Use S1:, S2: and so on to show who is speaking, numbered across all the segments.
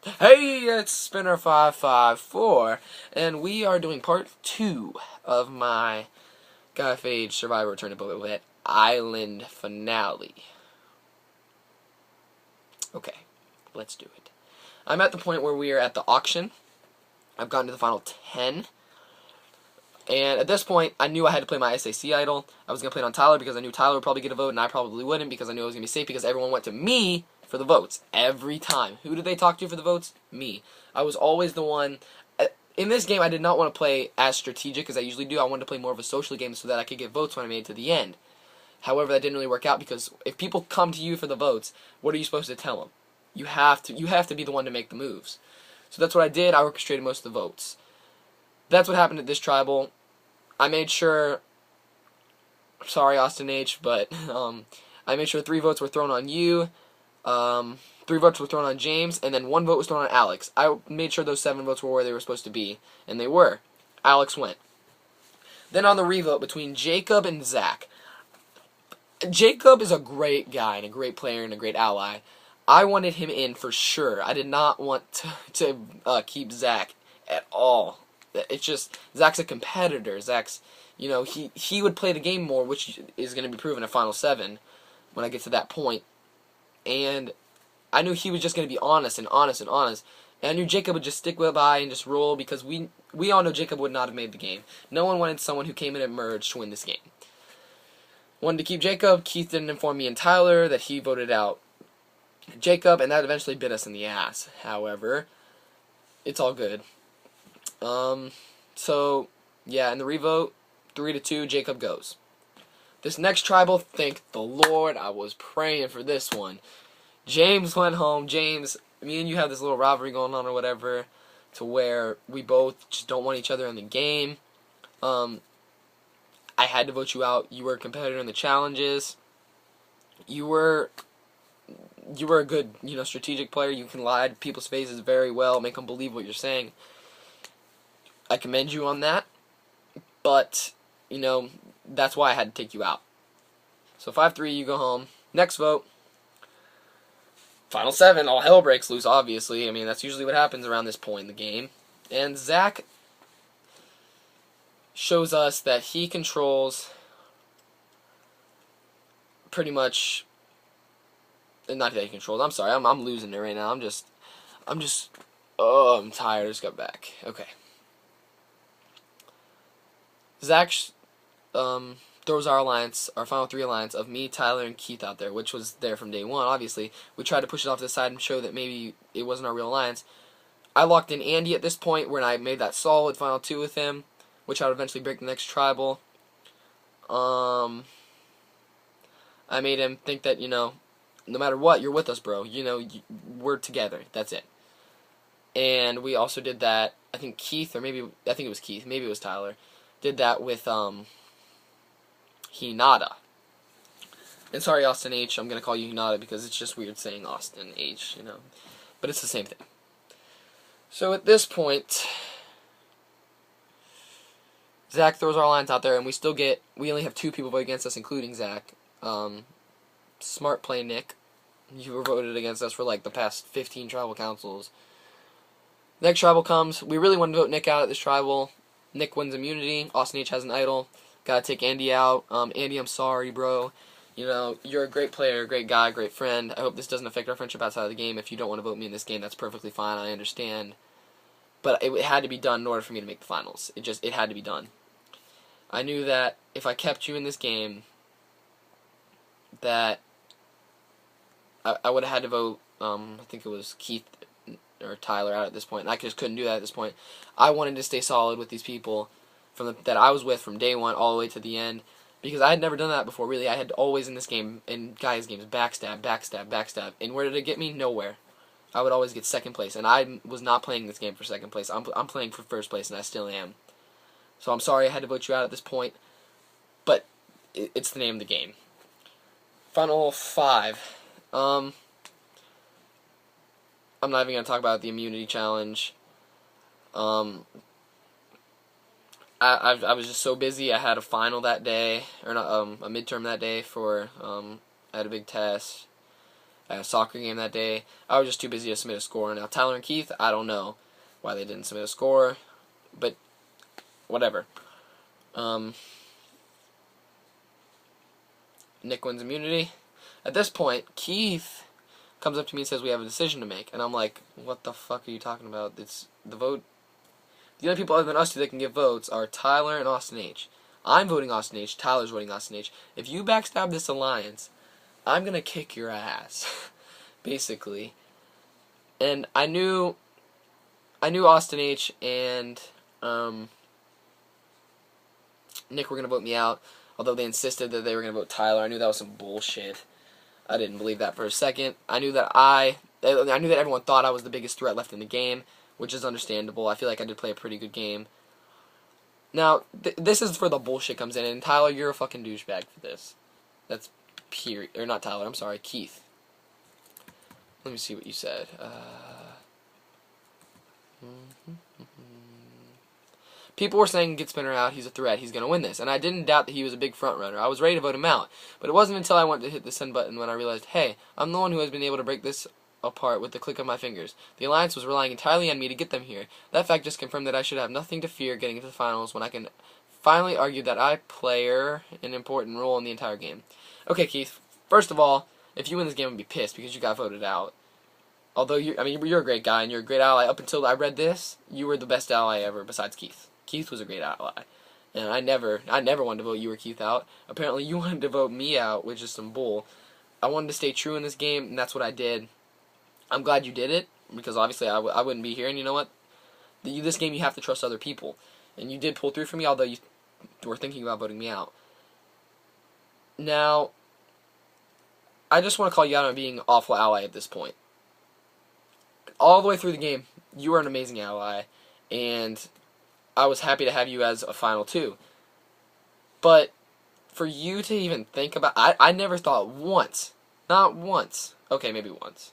S1: Hey, it's Spinner554, and we are doing part 2 of my Gaia Phage Survivor Return to Bullet Island finale. Okay, let's do it. I'm at the point where we are at the auction. I've gotten to the final 10. And at this point, I knew I had to play my SAC idol. I was going to play it on Tyler because I knew Tyler would probably get a vote, and I probably wouldn't because I knew I was going to be safe because everyone went to me for the votes. Every time. Who did they talk to for the votes? Me. I was always the one. In this game, I did not want to play as strategic as I usually do. I wanted to play more of a social game so that I could get votes when I made it to the end. However, that didn't really work out because if people come to you for the votes, what are you supposed to tell them? You have to be the one to make the moves. So that's what I did. I orchestrated most of the votes. That's what happened at this tribal. I made sure, sorry Austin H, but I made sure 3 votes were thrown on you, 3 votes were thrown on James, and then 1 vote was thrown on Alex. I made sure those 7 votes were where they were supposed to be, and they were. Alex went. Then on the revote between Jacob and Zach. Jacob is a great guy and a great player and a great ally. I wanted him in for sure. I did not want to keep Zach at all. It's just, Zach's a competitor. Zach's, he would play the game more, which is going to be proven at Final 7 when I get to that point. And I knew he was just going to be honest and honest and honest. And I knew Jacob would just stick by and just roll because we all know Jacob would not have made the game. No one wanted someone who came in and merged to win this game. Wanted to keep Jacob. Keith didn't inform me and Tyler that he voted out Jacob, and that eventually bit us in the ass. However, it's all good. So, yeah, in the revote, 3-2, Jacob goes. This next tribal, thank the Lord, I was praying for this one. James went home. James, me and you have this little rivalry going on or whatever, to where we both just don't want each other in the game. I had to vote you out. You were a competitor in the challenges. You were a good, strategic player. You can lie to people's faces very well, make them believe what you're saying. I commend you on that, but, that's why I had to take you out. So 5-3, you go home. Next vote. Final 7, all hell breaks loose, obviously. I mean, that's usually what happens around this point in the game. And Zach shows us that he controls pretty much, not that he controls, I'm sorry, I'm losing it right now. I'm tired, I just got back. Okay. Zach throws our alliance, our final 3 alliance of me, Tyler, and Keith out there, which was there from day 1, obviously. We tried to push it off to the side and show that maybe it wasn't our real alliance. I locked in Andy at this point when I made that solid final 2 with him, which I would eventually break the next tribal. I made him think that, no matter what, you're with us, bro. We're together. That's it. And we also did that, I think Keith, or maybe, I think it was Keith, maybe it was Tyler, did that with, Hinata. And sorry, Austin H, I'm going to call you Hinata because it's just weird saying Austin H, But it's the same thing. So at this point, Zach throws our lines out there, and we only have 2 people vote against us, including Zach. Smart play, Nick. You were voted against us for like the past 15 tribal councils. Next tribal comes. We really want to vote Nick out at this tribal. Nick wins immunity. Austin H has an idol. Gotta take Andy out. Andy, I'm sorry, bro. You're a great player, great guy, great friend. I hope this doesn't affect our friendship outside of the game. If you don't want to vote me in this game, that's perfectly fine. I understand. But it had to be done in order for me to make the finals. It had to be done. I knew that if I kept you in this game, that I would have had to vote, I think it was Keith or Tyler out at this point, and I just couldn't do that at this point. I wanted to stay solid with these people that I was with from day 1 all the way to the end, because I had never done that before, really. I had always in this game, in Gaia's games, backstab, backstab, backstab, and where did it get me? Nowhere. I would always get 2nd place, and I was not playing this game for 2nd place. I'm playing for 1st place, and I still am. So I'm sorry I had to vote you out at this point, but it's the name of the game. Final 5. I'm not even going to talk about the immunity challenge. I was just so busy. I had a final that day, or not, a midterm that day for, I had a big test. I had a soccer game that day. I was just too busy to submit a score. Now, Tyler and Keith, I don't know why they didn't submit a score, but whatever. Nick wins immunity. At this point, Keith comes up to me and says we have a decision to make. And I'm like, what the fuck are you talking about? It's the vote. The only people other than us two that can give votes are Tyler and Austin H. I'm voting Austin H. Tyler's voting Austin H. If you backstab this alliance, I'm going to kick your ass. Basically. And I knew Austin H. and Nick were going to vote me out. Although they insisted that they were going to vote Tyler. I knew that was some bullshit. I didn't believe that for a second. I knew that everyone thought I was the biggest threat left in the game, which is understandable. I feel like I did play a pretty good game. Now, this is where the bullshit comes in, and Tyler, you're a fucking douchebag for this. That's period. Or not Tyler, I'm sorry, Keith. Let me see what you said. People were saying get Spinner out, he's a threat, he's going to win this. And I didn't doubt that he was a big front runner. I was ready to vote him out. But it wasn't until I went to hit the send button when I realized, hey, I'm the one who has been able to break this apart with the click of my fingers. The Alliance was relying entirely on me to get them here. That fact just confirmed that I should have nothing to fear getting into the finals when I can finally argue that I play an important role in the entire game. Okay, Keith, first of all, if you win this game, I'm going to be pissed because you got voted out. Although, you're a great guy and you're a great ally. Up until I read this, you were the best ally ever besides Keith. Keith was a great ally. And I never wanted to vote you or Keith out. Apparently, you wanted to vote me out, which is some bull. I wanted to stay true in this game, and that's what I did. I'm glad you did it, because obviously I wouldn't be here. And you know what? This game, you have to trust other people. And you did pull through for me, although you were thinking about voting me out. Now, I just want to call you out on being an awful ally at this point. All the way through the game, you were an amazing ally, and I was happy to have you as a final two. But for you to even think about, I never thought once, not once, okay, maybe once.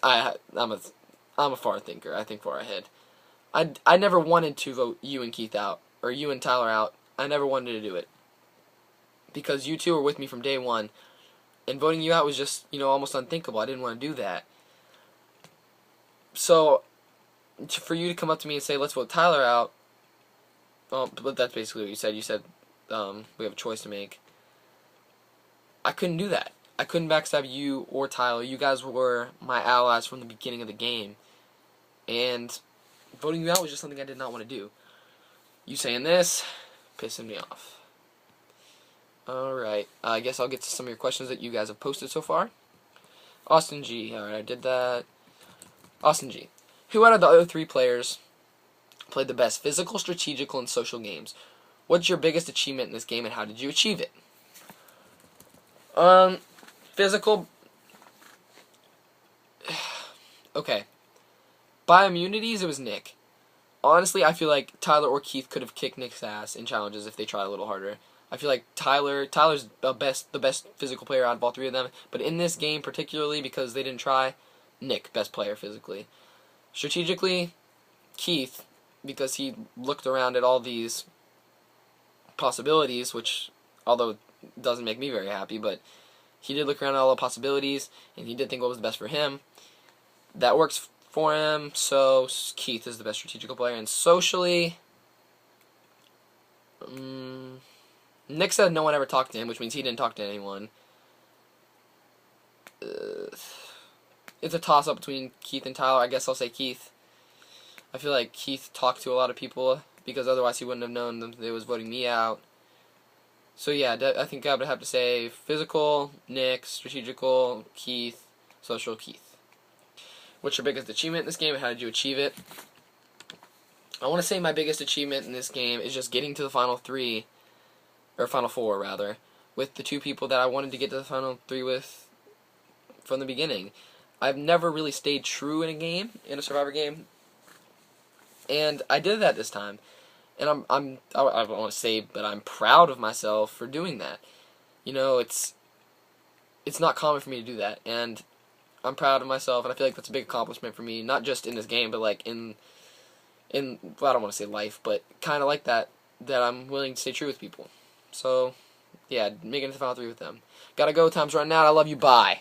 S1: I'm a far thinker. I think far ahead. I never wanted to vote you and Keith out, or you and Tyler out. I never wanted to do it, because you two were with me from day one, and voting you out was just, almost unthinkable. I didn't want to do that. So, for you to come up to me and say, let's vote Tyler out, but that's basically what you said. You said, we have a choice to make. I couldn't do that. I couldn't backstab you or Tyler. You guys were my allies from the beginning of the game. And voting you out was just something I did not want to do. You saying this, pissing me off. Alright, I guess I'll get to some of your questions that you guys have posted so far. Austin G. Alright, I did that. Austin G. Who out of the other three players played the best physical, strategical, and social games? What's your biggest achievement in this game, and how did you achieve it? Physical. Okay. By immunities, it was Nick. Honestly, I feel like Tyler or Keith could have kicked Nick's ass in challenges if they tried a little harder. I feel like Tyler's the best physical player out of all three of them. But in this game, particularly because they didn't try, Nick, best player physically. Strategically, Keith, because he looked around at all these possibilities, which, although it doesn't make me very happy, but he did look around at all the possibilities, and he did think what was the best for him. That works for him, so Keith is the best strategical player. And socially, Nick said no one ever talked to him, which means he didn't talk to anyone. It's a toss-up between Keith and Tyler. I guess I'll say Keith. I feel like Keith talked to a lot of people, because otherwise he wouldn't have known that they was voting me out. So yeah, I think I would have to say physical, Nick, strategical, Keith, social, Keith. What's your biggest achievement in this game, and how did you achieve it? I want to say my biggest achievement in this game is just getting to the final three, or final four rather, with the two people that I wanted to get to the final three with from the beginning. I've never really stayed true in a game, in a Survivor game, and I did that this time. And I don't want to say, but I'm proud of myself for doing that. It's not common for me to do that, and I'm proud of myself, and I feel like that's a big accomplishment for me, not just in this game, but like in well, I don't want to say life, but kind of like that I'm willing to stay true with people. So, Yeah, making it to the final 3 with them. Gotta go. Time's running out. I love you. Bye.